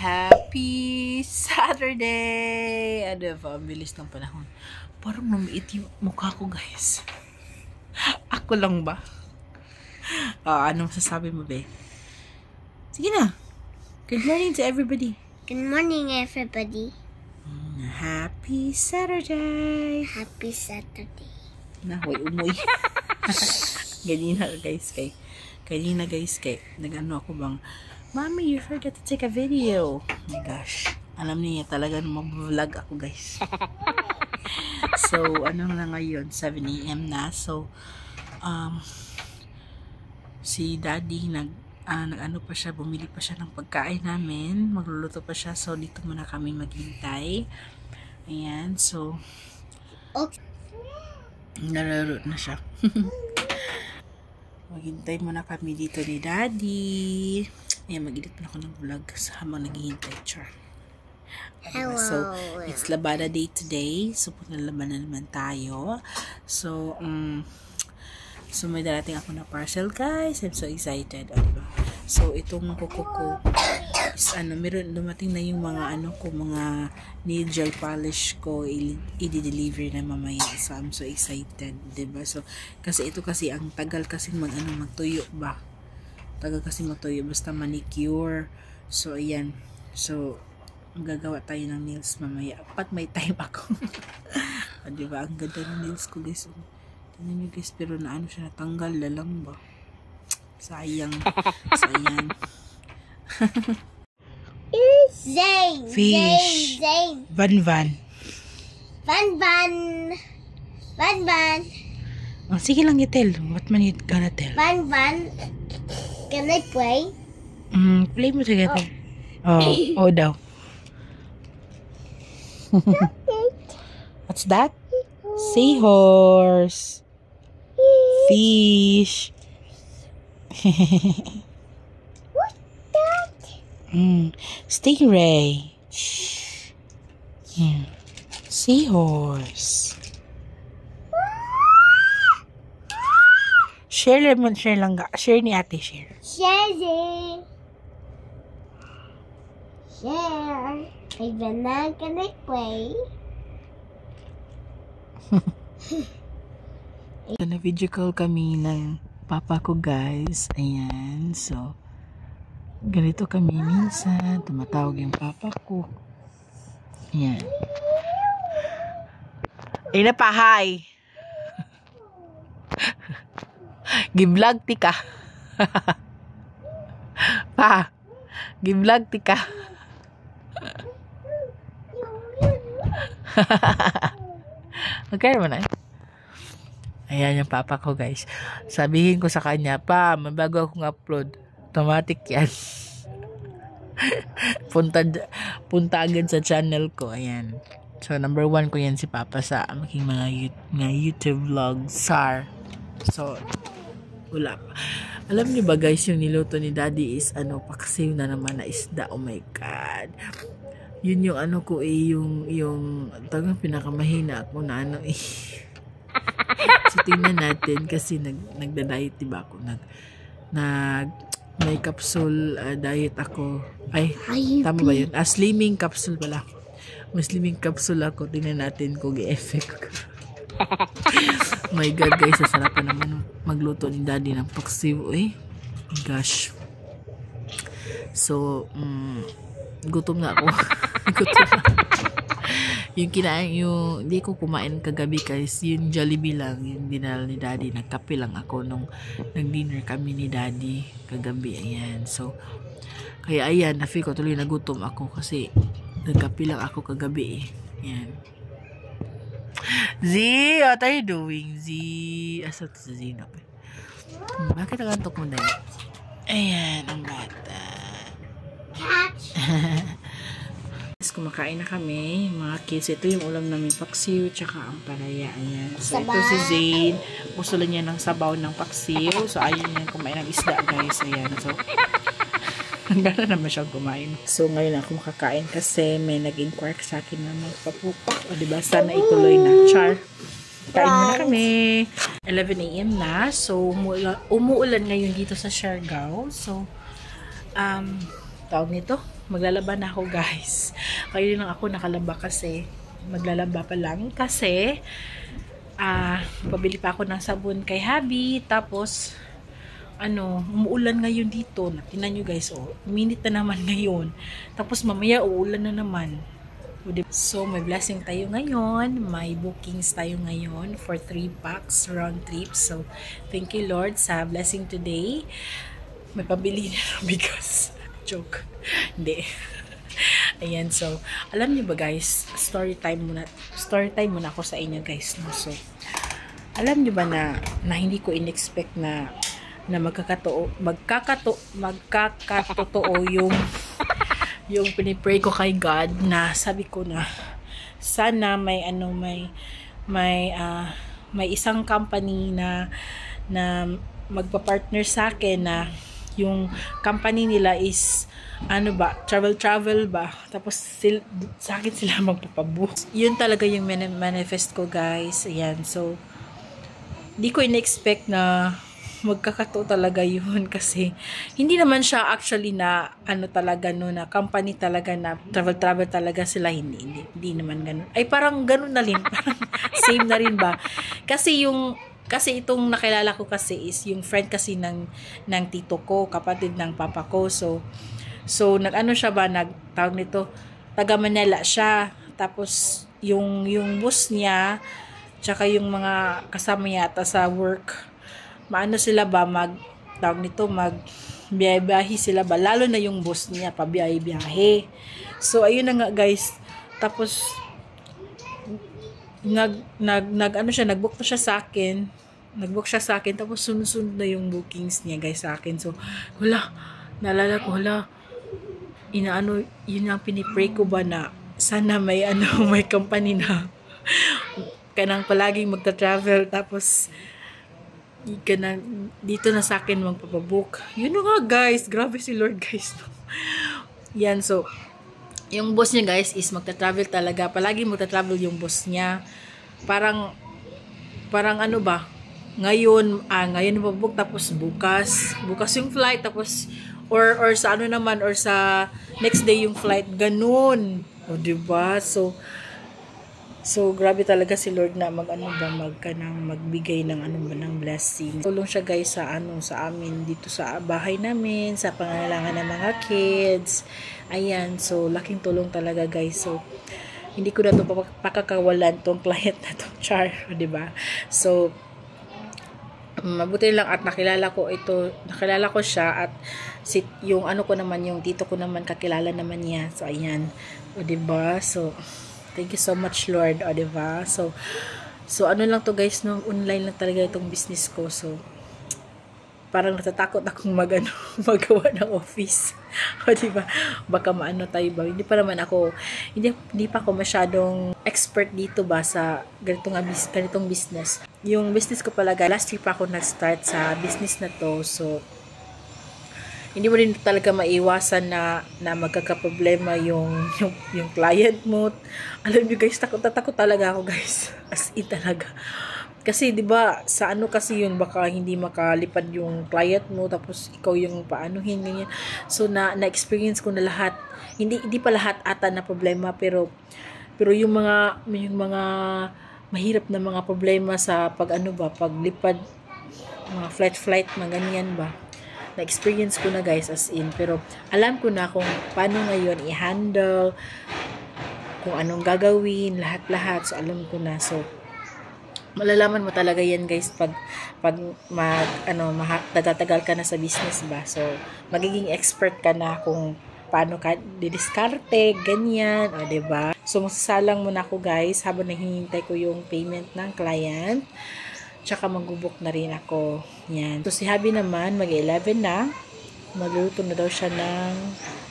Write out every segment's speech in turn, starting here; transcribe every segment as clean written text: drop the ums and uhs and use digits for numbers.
Happy Saturday! Ano ba? Ang bilis ng panahon. Parang lumiit yung mukha ko, guys. Ako lang ba? Ano masasabi mo, be? Sige na. Good morning to everybody. Good morning, everybody. Happy Saturday! Happy Saturday. Nahoy, umuwi. Ganina, guys, kay nag-ano ako bang, Mommy, you forgot to take a video. Oh my gosh. Alam niya talaga na mag-vlog ako, guys. So, ano na ngayon? 7 AM na. So, si Daddy nag-ano pa siya, bumili pa siya ng pagkain namin. Magluluto pa siya. So, dito muna kami maghintay. Ayan. So, Okay. nararo na siya. Maghintay muna kami dito ni Daddy. Ayan, mag-edit na ako ng vlog habang naghihintay. Char. Hello. So, it's Labada Day today. So, punalaban na naman tayo. So, may darating ako na parcel, guys. I'm so excited. Diba? So, itong kuko ko is meron dumating na yung mga mga nail gel polish ko i-deliver na mamaya. So, I'm so excited, diba? So, kasi ito kasi ang tagal kasi magtuyo ba? Tagal kasi magtuyo basta manicure. So, ayan. So, gagawa tayo ng nails mamaya. Pat may time ako. Diba? Ang ganda ng nails ko, guys. Tignan nyo, guys. Pero siya natanggal na lang ba? Sayang. Sayang. Zane. Fish. Zane. Van. Oh, sige lang itel. What man you gonna tell? Van. Can I play? Play mo together. Oh daw. What's that? Seahorse. Fish. What's that? Stingray. Seahorse. Share lang. Share ni ate, share. Share. I've been not gonna play. Na-video call kami ng papa ko, guys. Ayan. So, ganito kami minsan. Tumatawag yung papa ko. Ayan. Ay na pa, hi! Gi-vlog ti ka. Pa, gi-vlog ti ka. Okay naman na. Ayan yung papa ko, guys. Sabihin ko sa kanya, pa, mabago akong upload. Automatic yan. punta agad sa channel ko. Ayan. So, number 1 ko yan si papa sa aking mga YouTube vlog. SAR. So, wala pa. Alam niyo ba, guys, yung niluto ni Daddy is paksiw na naman na isda. Oh my God. Yun yung ko yung tagang pinakamahina ako na So, tingnan natin kasi nagda-diet, diba ako? May capsule diet ako. Ay, tama ba yun? Slimming capsule pala. May slimming capsule ako. Tingnan natin kung i-effect ko. My God, guys, sasarapan naman magluto ni Daddy ng paksiw. Gosh. So, gutom na ako. Gutom na. Yung hindi ko kumain kagabi, guys, yung Jollibee lang, yung dinala ni Daddy. Nagkape lang ako nung nag-dinner kami ni Daddy kagabi. Ayan. So, kaya ayan, na-feel ko tuloy nagutom ako kasi nagkape lang ako kagabi. Ayan. Z, what are you doing, Z? Asa to sa Z na pa? Bakit nagantok mo dahil? Ayan, ang bata. Catch. Kumakain na kami, mga kids. Ito yung ulam namin, paksiw, tsaka ang palaya. Ayan. So, ito si Zane. Gusto lang niya ng sabaw ng paksiw. So, ayaw niya kumain ng isda, guys. Ayan. So, gano'n naman siyang kumain. So, ngayon ako makakain kasi may nag-inquire sa akin na magpapupak. O, diba? Sana ituloy na. Char. Kain muna kami. 11 AM na. So, umuulan ngayon dito sa Siargao. So, tawag nito, maglalaba na ako guys. Kaya lang ako nakalaba kasi. Maglalaba pa lang kasi pabili pa ako ng sabon kay Habi. Tapos umuulan ngayon dito. Tingnan nyo guys, minute na naman ngayon. Tapos mamaya uulan na naman. So, may blessing tayo ngayon. May bookings tayo ngayon for 3 packs round trip. So, thank you Lord sa blessing today. May pabili na ng bigas. Joke. Hindi. Ayan, so, alam niyo ba guys, story time muna ako sa inyo guys. No? So, alam niyo ba na hindi ko in-expect na magkakatotoo yung pinipray ko kay God, na sabi ko na sana may isang company na magpa-partner sa akin, na yung company nila is travel ba, tapos sa akin sila magpapabook. Yun talaga yung manifest ko guys. Ayan, so di ko in-expect na magkakato talaga yun, kasi hindi naman siya actually na talaga na company talaga na travel talaga sila, hindi naman ganun. Ay parang ganun na rin, parang same na rin ba, kasi itong nakilala ko kasi is yung friend kasi ng tito ko, kapatid ng papa ko. So siya ba, nagtawag nito, taga Manila siya. Tapos yung boss niya tsaka yung mga kasama yata sa work, sila ba magbiyahe sila ba, lalo na yung boss niya pabiyahe. So ayun na nga guys. Tapos nagbook siya sa akin. Tapos sunod na yung bookings niya guys sa akin. So naalala ko, yun ang pinipray ko ba, na sana may may company na kanang palaging magta-travel, tapos dito na sa akin magpapabook. Yun nga guys, grabe si Lord guys. Yan, so yung boss niya guys is magta-travel talaga, palagi magta-travel yung boss niya. Parang ngayon mapabook, tapos bukas yung flight, tapos or sa or sa next day yung flight, ganun. O diba? So grabe talaga si Lord na magbigay ng ng blessing. Tulong siya guys sa amin dito sa bahay namin, sa pangangailangan ng mga kids. Ayan, so laking tulong talaga guys. So hindi ko na to pakakawalan tong client na to, char, di ba? So mabuti lang at nakilala ko siya, at yung ko naman, yung tito ko naman, kakilala naman niya. So ayan, o diba? So thank you so much Lord, o diba? So lang to guys, no, online lang talaga itong business ko. So parang natatakot akong magawa ng office. O diba? Baka tayo ba? Hindi pa ako masyadong expert dito ba sa ganitong business. Yung business ko pala, last year pa ako nag-start sa business na to. So hindi mo rin talaga maiwasan na magkakaproblema yung client mo. Alam niyo guys, takot talaga ako guys. As in talaga. Kasi 'di ba sa kasi yun, baka hindi makalipad yung client mo, tapos ikaw yung paanuhin ganyan. So na-experience ko na lahat. Hindi pa lahat ata na problema, pero yung mga mahirap na mga problema sa paglipad, mga flight na ganyan ba. Na-experience ko na guys, as in. Pero alam ko na kung paano ngayon i-handle, kung anong gagawin, lahat. So alam ko na. So malalaman mo talaga yan guys pag tagal ka na sa business ba. So magiging expert ka na kung paano ka didiskarte, ganyan, o diba? So masasalang muna ako guys habang naghihintay ko yung payment ng client, tsaka magbubook na rin ako. Yan. So si Habi naman mag-11 na, magluluto na daw siya ng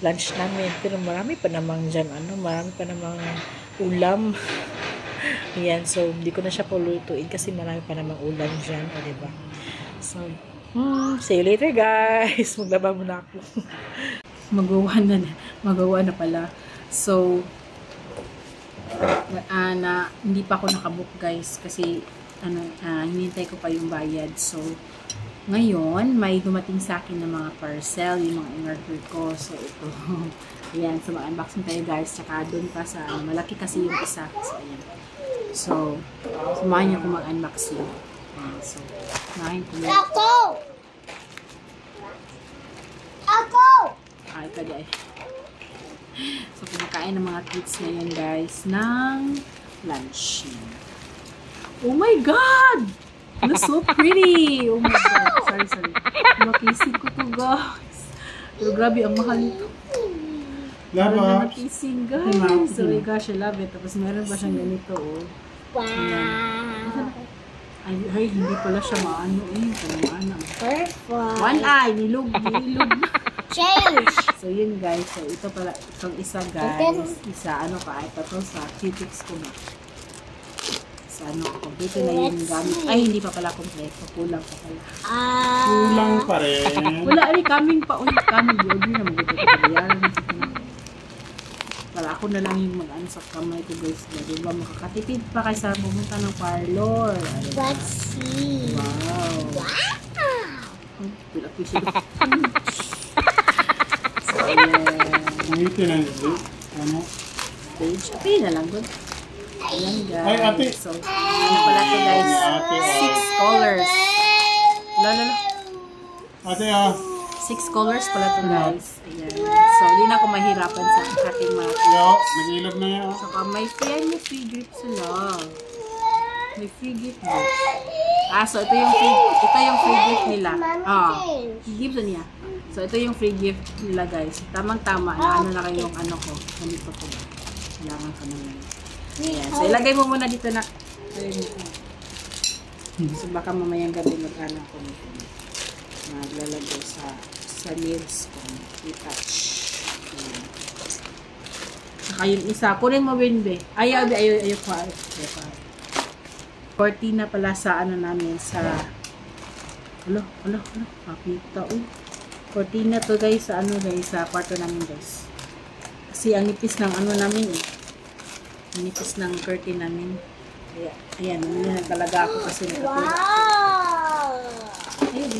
lunch namin, pero marami pa namang dyan, marami pa namang ulam. Yan, so hindi ko na siya pulutuin kasi marami pa namang ulam dyan, o diba? So see you later guys. Maglaba muna ako. Magawa na pala. So hindi pa ako nakabook guys kasi hinintay ko pa yung bayad. So ngayon may dumating sa akin ng mga parcel, yung mga in-order ko. So ito Ayan, so mag-unboxing tayo guys. Tsaka doon pa sa, malaki kasi yung isa. So, ayan. So, sumahan niyo kung mag-unboxing. Ayan, so, sumahan ko lang. Ako! Ay, kaya eh. So, kumakain ng mga kids ngayon guys ng lunch. Oh my God! That's so pretty! Oh my God. Sorry. Makising ko to guys. Pero grabe, ang mahal nito. Meron na nakising guys. So my gosh, I love it. Tapos meron pa siyang ganito oh. Wow! Ay, hindi pala siya maano eh. Maano. Perfect! One eye, nilog. Change! So yun guys. So ito pala, itong isa guys. Isa, ano pa, ito to sa Q-Tix ko na. Sa ano, kompleto na yung gamit. Ay, hindi pa pala kompleto. Kulang pa pala. Kulang pa rin. Wala, ay, coming pa. Uy, coming. Yodi na mag-ito. Para ako na lang yung mag-ano sa kamay ko guys. Diba, makakatipid pa kayo sa pumunta ng parlor. Let's see. Wow. Wala ko siya. So, ayan. Umitin ang ano? Page. Okay na lang. Good. Ayan guys. Ay, ate. So, ano pala ito guys? 6 colors. Lala. Ate 6 colors pala ito guys. Ayan. So, hindi na ako mahirapan sa ating mga Yo, nag-ilog na yan. saka may free gift sila. May free gift ba? So ito yung free gift nila. Gift niya. So ito yung free gift nila guys. Tamang-tama na ano na kayong ano ko. Ganito ko ba? Kailangan ko naman. Ayan. So ilagay mo muna dito na. So baka mamayang gabi mag-ano ko nito. Maglalagay sa lids ko. I-touch. Ayan. Saka yung isa. Kunin mo Winbe. Ayaw ko. Cortina pala sa ano namin sa makita cortina to guys sa ano guys sa kwarto namin guys kasi ang nipis ng ano namin ang nipis ng curtain namin kaya ayan nangyayari talaga ako kasi Wow! ayun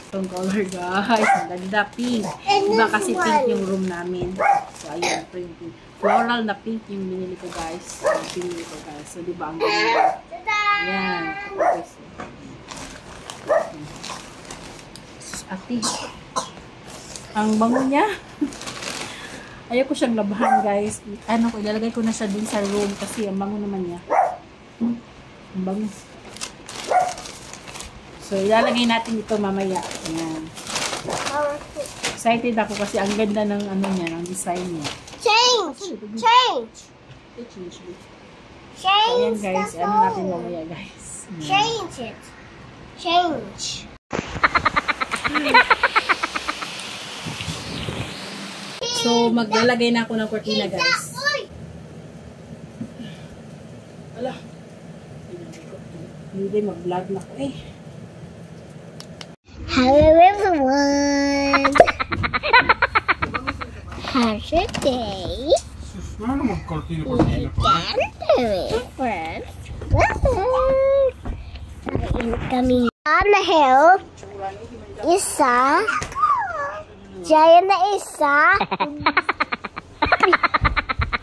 itong color guys ang ganda pink diba kasi pink yung room namin so ayun ito yung pink floral na pink yung binili ko guys pinili ko guys so diba ang ganda ayan guys ate ang bango niya ayaw ko siyang labahan guys ano ko ilalagay ko na siya dun sa room kasi ang bango naman niya ang bango so ilalagay natin ito mamaya ayan excited ako kasi ang ganda ng ano niya ng design niya Change! So, ayan guys ano natin mamaya guys Change it. Change. So, maglalagay na ako ng cortina, guys. Ala. Hindi, mag-vlog na ako eh. Hello everyone. How's your day? Ano mag-cortina pa You can do it first. Kami on the hill. Isa. Giant na isa.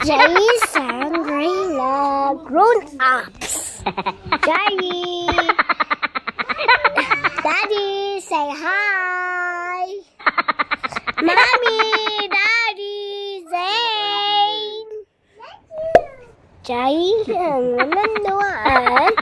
Isa grown ups. Jay. Daddy, say hi. Mommy, Daddy, Zane. Jay, ang nanuan.